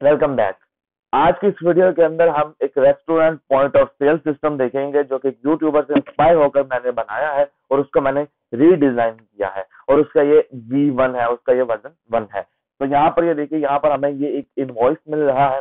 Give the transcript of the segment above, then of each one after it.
Welcome back. आज की इस वीडियो के अंदर हम एक restaurant point of sale system देखेंगे जो कि यूट्यूबर से इंस्पायर होकर मैंने बनाया है और उसको मैंने रीडिजाइन किया है और उसका ये V1 है, उसका ये वर्जन 1 है। तो यहाँ पर ये देखिए, यहाँ पर हमें ये एक इनवॉइस मिल रहा है,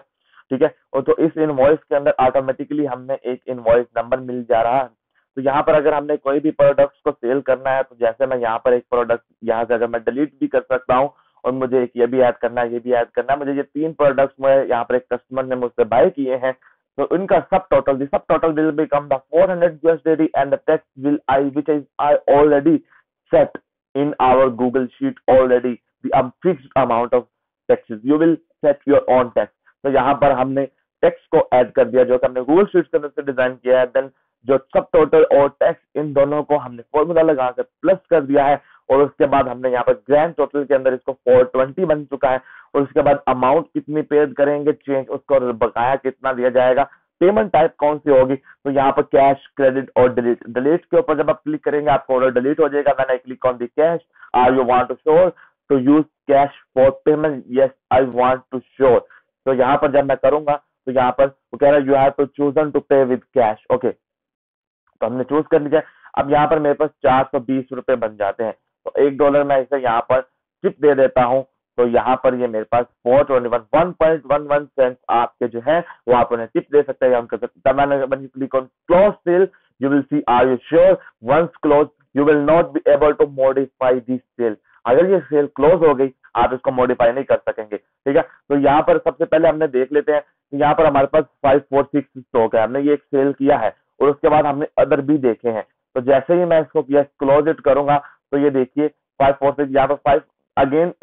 ठीक है। और तो इस इनवॉइस के अंदर ऑटोमेटिकली हमें एक इनवॉइस नंबर मिल जा रहा है। तो यहाँ पर अगर हमने कोई भी प्रोडक्ट्स को सेल करना है, तो जैसे मैं यहाँ पर एक प्रोडक्ट यहाँ से अगर मैं डिलीट भी कर सकता हूँ और मुझे एक ये भी ऐड करना है, ये भी ऐड करना है, मुझे ये 3 प्रोडक्ट्स मैं यहाँ पर एक कस्टमर ने मुझसे बाय किए हैं। तो इनका सब total will become the 400 USD and the tax will which is I already set in our Google sheet already the fixed amount of taxes. You will set your own tax. तो यहाँ पर हमने tax को add कर दिया जो कि हमने गूगल शीट के अंदर से डिजाइन किया है। देन जो सब टोटल और टैक्स, इन दोनों को हमने फॉर्मूला लगा कर प्लस कर दिया है और उसके बाद हमने यहाँ पर ग्रैंड टोटल के अंदर इसको 420 बन चुका है। और उसके बाद अमाउंट कितनी पे करेंगे चेंज, उसको बकाया कितना दिया जाएगा, पेमेंट टाइप कौन सी होगी। तो यहाँ पर कैश, क्रेडिट और डिलीट। डिलीट के ऊपर जब आप क्लिक करेंगे आपको ऑर्डर डिलीट हो जाएगा। When I click on the cash, are you want to show to use cash for payment, yes I want to show. तो यहाँ पर जब मैं करूंगा तो यहाँ पर वो कह रहा है you have to chosen to pay with cash. Okay, तो हमने चूज कर लिया। अब यहाँ पर मेरे पास 420 रुपए बन जाते हैं। तो $1 मैं इसे यहाँ पर टिप दे देता हूँ। तो यहाँ पर ये मेरे पास 421 सेंट आपके जो है वो आप उन्हें टिप दे सकते हैं या उनका मैंने click on close sale, you will see are you sure once close you will not be able to modify this sale. अगर ये सेल क्लोज हो गई आप इसको मॉडिफाई नहीं कर सकेंगे, ठीक है। तो यहाँ पर सबसे पहले हमने देख लेते हैं। यहाँ पर हमारे पास 546 स्टॉक है, हमने ये एक सेल किया है और उसके बाद हमने अदर भी देखे हैं। तो जैसे ही मैं इसको क्लोज इट करूंगा तो ये देखिए 546 यहाँ पर 5 अगेन,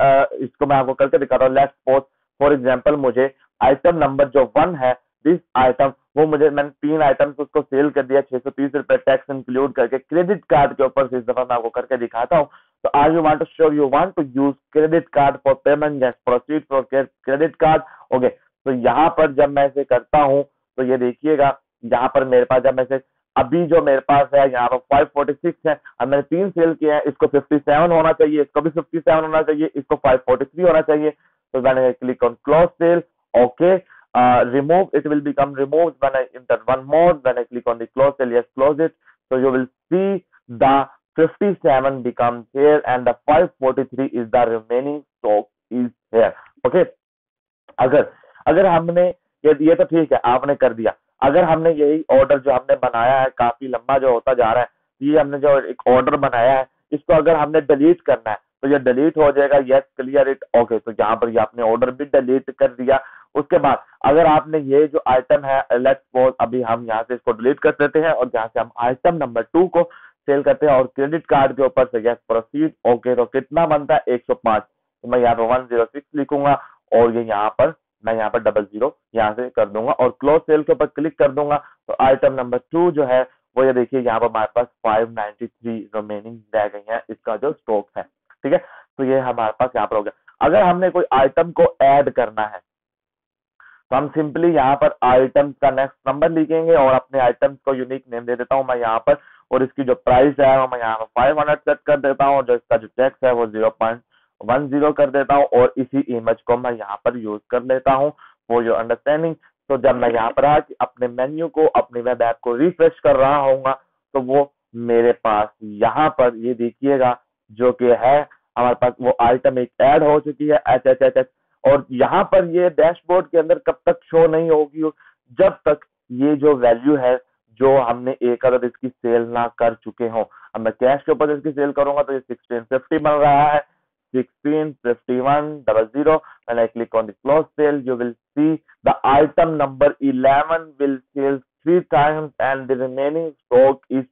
इसको मैं आपको करके दिखाता हूँ। लेट्स सपोज फॉर एग्जांपल मुझे आइटम नंबर जो 1 है, दिस आइटम, वो मुझे मैंने 3 आइटम्स उसको सेल कर दिया 630 रुपए टैक्स इंक्लूड करके क्रेडिट कार्ड के ऊपर से। इस दफा मैं आपको करके दिखाता हूँ। तो are you want to sure you want to use credit card for payment, yes proceed for credit card. Okay, तो यहाँ पर जब मैं इसे करता हूँ तो ये देखिएगा यहाँ पर मेरे पास जब मैं इसे अभी जो मेरे पास है यहाँ पर 546 है। अब मैंने 3 सेल किए हैं, इसको 57 होना चाहिए, इसको भी 57 होना चाहिए, इसको 543 होना चाहिए। तो मैंने click on close sale, okay, remove, it will become removed when I enter one more. When I click on the close sale, yes close it. So you will see the 57 becomes here and the 543 is the remaining stock is here. Okay, अगर अगर हमने ये तो ठीक है आपने कर दिया। अगर हमने यही ऑर्डर जो हमने बनाया है काफी लंबा जो होता जा रहा है, ये हमने जो एक ऑर्डर बनाया है इसको अगर हमने डिलीट करना है तो ये डिलीट हो जाएगा। Yes clear it, okay. तो यहाँ पर ये आपने ऑर्डर भी डिलीट कर दिया। उसके बाद अगर आपने ये जो आइटम है, लेट्स सपोज अभी हम यहाँ से इसको डिलीट कर देते हैं और यहाँ से हम आइटम नंबर 2 को सेल करते हैं और क्रेडिट कार्ड के ऊपर से यस प्रोसीड, ओके। तो कितना बनता है 105। तो मैं यहाँ पर 106 लिखूंगा और ये यहाँ पर मैं यहाँ पर 00 यहाँ से कर दूंगा और क्लोज सेल के ऊपर क्लिक कर दूंगा। तो आइटम नंबर 2 जो है वो ये देखिए यहाँ पर हमारे पास 593 रिमेनिंग रह गई है, इसका जो स्टॉक है, ठीक है। तो ये हमारे पास यहाँ पर हो गया। अगर हमने कोई आइटम को ऐड करना है तो हम सिंपली यहाँ पर आइटम्स का नेक्स्ट नंबर लिखेंगे और अपने आइटम्स को यूनिक नेम दे देता हूँ मैं यहाँ पर। और इसकी जो प्राइस है वो मैं यहाँ पर 500 सेट कर देता हूँ और जो इसका जो टैक्स है वो 0.10 कर देता हूँ और इसी इमेज को मैं यहाँ पर यूज कर लेता हूँ फॉर योर अंडरस्टैंडिंग। तो जब मैं यहाँ पर आके अपने मेन्यू को, अपने वेब ऐप को रिफ्रेश कर रहा होऊंगा तो वो मेरे पास यहाँ पर ये देखिएगा जो कि है हमारे पास वो आइटम एक ऐड हो चुकी है एच। और यहाँ पर ये डैशबोर्ड के अंदर कब तक शो नहीं होगी, जब तक ये जो वैल्यू है जो हमने एक अदद इसकी सेल ना कर चुके हो। अब मैं कैश के ऊपर इसकी सेल करूंगा तो ये 1650 बन रहा है, 165100। when I click on the close sale you will see the item number 11 will sell 3 times and the remaining stock is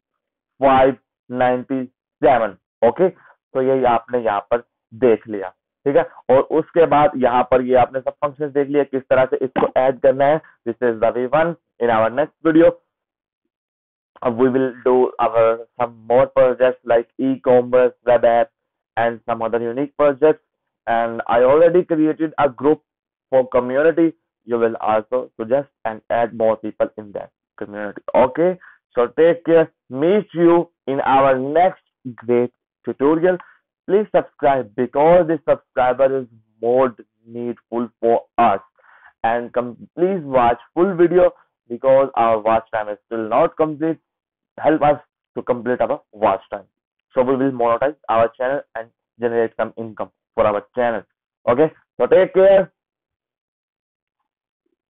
597। Okay, तो ये आपने यहाँ पर देख लिया, ठीक है। और उसके बाद यहाँ पर ये आपने सब फंक्शन देख लिया किस तरह से इसको ऐड करना है। This is the V1। In our next video we will do our some more projects like e-commerce, web app and some other unique projects, and I already created a group for community. You will also suggest and add more people in that community. Okay, so take care, meet you in our next great tutorial. Please subscribe because this subscriber is more needful for us. and please watch full video because our watch time is still not complete. Help us to complete our watch time, so we will monetize our channel and generate some income for our channel. Okay, so take care.